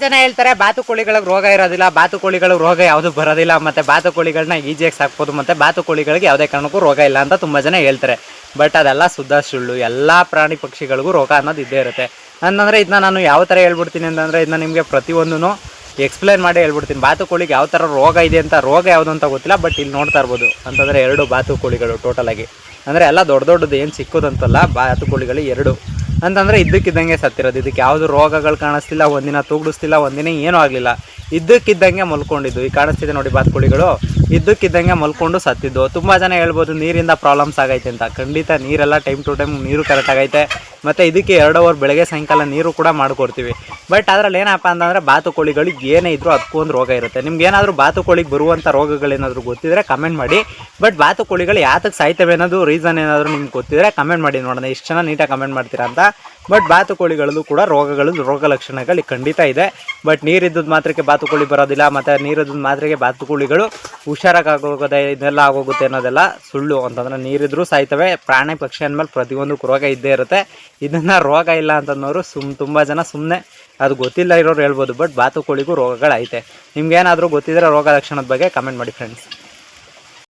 ಜನ ಹೇಳ್ತಾರೆ ಬಾತುಕೋಳಿಗಳಿಗೆ ರೋಗ ಇರೋದಿಲ್ಲ, ಬಾತುಕೋಳಿಗಳಿಗೆ ರೋಗ ಯಾವುದು ಬರೋದಿಲ್ಲ, ಮತ್ತು ಬಾತುಕೋಳಿಗಳನ್ನ ಈಜಿಯಾಗಿ ಸಾಕ್ಬೋದು, ಮತ್ತು ಬಾತುಕೋಳಿಗಳಿಗೆ ಯಾವುದೇ ಕಾರಣಕ್ಕೂ ರೋಗ ಇಲ್ಲ ಅಂತ ತುಂಬ ಜನ ಹೇಳ್ತಾರೆ. ಬಟ್ ಅದೆಲ್ಲ ಶುದ್ಧ ಸುಳ್ಳು. ಎಲ್ಲ ಪ್ರಾಣಿ ಪಕ್ಷಿಗಳಿಗೂ ರೋಗ ಅನ್ನೋದು ಇದ್ದೇ ಇರುತ್ತೆ. ಅಂತಂದರೆ ಇದನ್ನ ನಾನು ಯಾವ ಥರ ಹೇಳ್ಬಿಡ್ತೀನಿ ಅಂತಂದರೆ, ಇದನ್ನ ನಿಮಗೆ ಪ್ರತಿಯೊಂದೂ ಎಕ್ಸ್ಪ್ಲೈನ್ ಮಾಡಿ ಹೇಳ್ಬಿಡ್ತೀನಿ. ಬಾತುಕೋಳಿಗೆ ಯಾವ ಥರ ರೋಗ ಇದೆ ಅಂತ, ರೋಗ ಯಾವುದು ಅಂತ ಗೊತ್ತಿಲ್ಲ, ಬಟ್ ಇಲ್ಲಿ ನೋಡ್ತಾ ಇರ್ಬೋದು ಅಂತಂದರೆ 2 ಬಾತುಕೋಳಿಗಳು ಟೋಟಲಾಗಿ. ಅಂದರೆ ಎಲ್ಲ ದೊಡ್ಡದು ಏನು ಚಿಕ್ಕದಂತಲ್ಲ, ಬಾತುಕೋಳಿಗಳು 2 ಅಂತಂದರೆ ಇದ್ದಕ್ಕಿದ್ದಂಗೆ ಸತ್ತಿರೋದು. ಇದಕ್ಕೆ ಯಾವುದು ರೋಗಗಳು ಕಾಣಿಸ್ತಿಲ್ಲ, ಒಂದಿನ ತೂಗಿಸ್ತಿಲ್ಲ, ಒಂದಿನ ಏನೂ ಆಗಲಿಲ್ಲ, ಇದ್ದಕ್ಕಿದ್ದಂಗೆ ಮಲ್ಕೊಂಡಿದ್ದು. ಈಗ ಕಾಣಿಸ್ತಿದೆ ನೋಡಿ ಬಾತುಕೋಳಿಗಳು, ಇದ್ದಕ್ಕಿದ್ದಂಗೆ ಮಲ್ಕೊಂಡು ಸತ್ತಿದ್ದು. ತುಂಬ ಜನ ಹೇಳ್ಬೋದು ನೀರಿಂದ ಪ್ರಾಬ್ಲಮ್ಸ್ ಆಗೈತೆ ಅಂತ. ಖಂಡಿತ ನೀರೆಲ್ಲ ಟೈಮ್ ಟು ಟೈಮ್ ನೀರು ಕರೆಕ್ಟ್ ಆಗೈತೆ, ಮತ್ತು ಇದಕ್ಕೆ 2 ಅವರ್ ಬೆಳಗ್ಗೆ ಸಾಯಂಕಾಲ ನೀರು ಕೂಡ ಮಾಡಿಕೊಡ್ತೀವಿ. ಬಟ್ ಅದರಲ್ಲಿ ಏನಪ್ಪ ಅಂತಂದರೆ ಬಾತುಕೋಳಿಗಳಿಗೆ ಏನೇ ಇದ್ದರೂ ಅದಕ್ಕೂ ಒಂದು ರೋಗ ಇರುತ್ತೆ. ನಿಮ್ಗೆ ಏನಾದರೂ ಬಾತುಕೋಳಿಗೆ ಬರುವಂಥ ರೋಗಗಳೇನಾದರೂ ಗೊತ್ತಿದ್ರೆ ಕಮೆಂಟ್ ಮಾಡಿ. ಬಟ್ ಬಾತುಕೋಳಿಗಳು ಯಾತಕ್ಕೆ ಸಾಯ್ತವೆ ಅನ್ನೋದು ರೀಸನ್ ಏನಾದರೂ ನಿಮ್ಗೆ ಗೊತ್ತಿದ್ರೆ ಕಮೆಂಟ್ ಮಾಡಿ ನೋಡೋಣ, ಇಷ್ಟು ಜನ ನೀಟಾಗಿ ಕಮೆಂಟ್ ಮಾಡ್ತೀರಾ ಅಂತ. ಬಟ್ ಬಾತುಕೋಳಿಗಳಲ್ಲೂ ಕೂಡ ರೋಗ ಲಕ್ಷಣಗಳು ಖಂಡಿತ ಇದೆ. ಬಟ್ ನೀರಿದ್ದದ್ದು ಮಾತ್ರಕ್ಕೆ ಬಾತುಕೋಳಿ ಬರೋದಿಲ್ಲ, ಮತ್ತು ನೀರಿದ್ದದ್ದು ಮಾತ್ರಕ್ಕೆ ಬಾತುಕೋಳಿಗಳು ಹುಷಾರಾಗೋಗೋದೆ, ಇದೆಲ್ಲ ಆಗೋಗುತ್ತೆ ಅನ್ನೋದೆಲ್ಲ ಸುಳ್ಳು. ಅಂತಂದರೆ ನೀರಿದ್ರೂ ಸಾಯ್ತವೆ. ಪ್ರಾಣಿ ಪಕ್ಷಿ ಅಂದಮೇಲೆ ಪ್ರತಿಯೊಂದಕ್ಕೂ ರೋಗ ಇದ್ದೇ ಇರುತ್ತೆ. ಇದನ್ನು ರೋಗ ಇಲ್ಲ ಅಂತಂದವರು ತುಂಬ ಜನ ಸುಮ್ಮನೆ ಅದು ಗೊತ್ತಿಲ್ಲ ಇರೋರು ಹೇಳ್ಬೋದು. ಬಟ್ ಬಾತುಕೋಳಿಗೂ ರೋಗಗಳೈತೆ. ನಿಮ್ಗೇನಾದರೂ ಗೊತ್ತಿದ್ರೆ ರೋಗ ಲಕ್ಷಣದ ಬಗ್ಗೆ ಕಮೆಂಟ್ ಮಾಡಿ ಫ್ರೆಂಡ್ಸ್.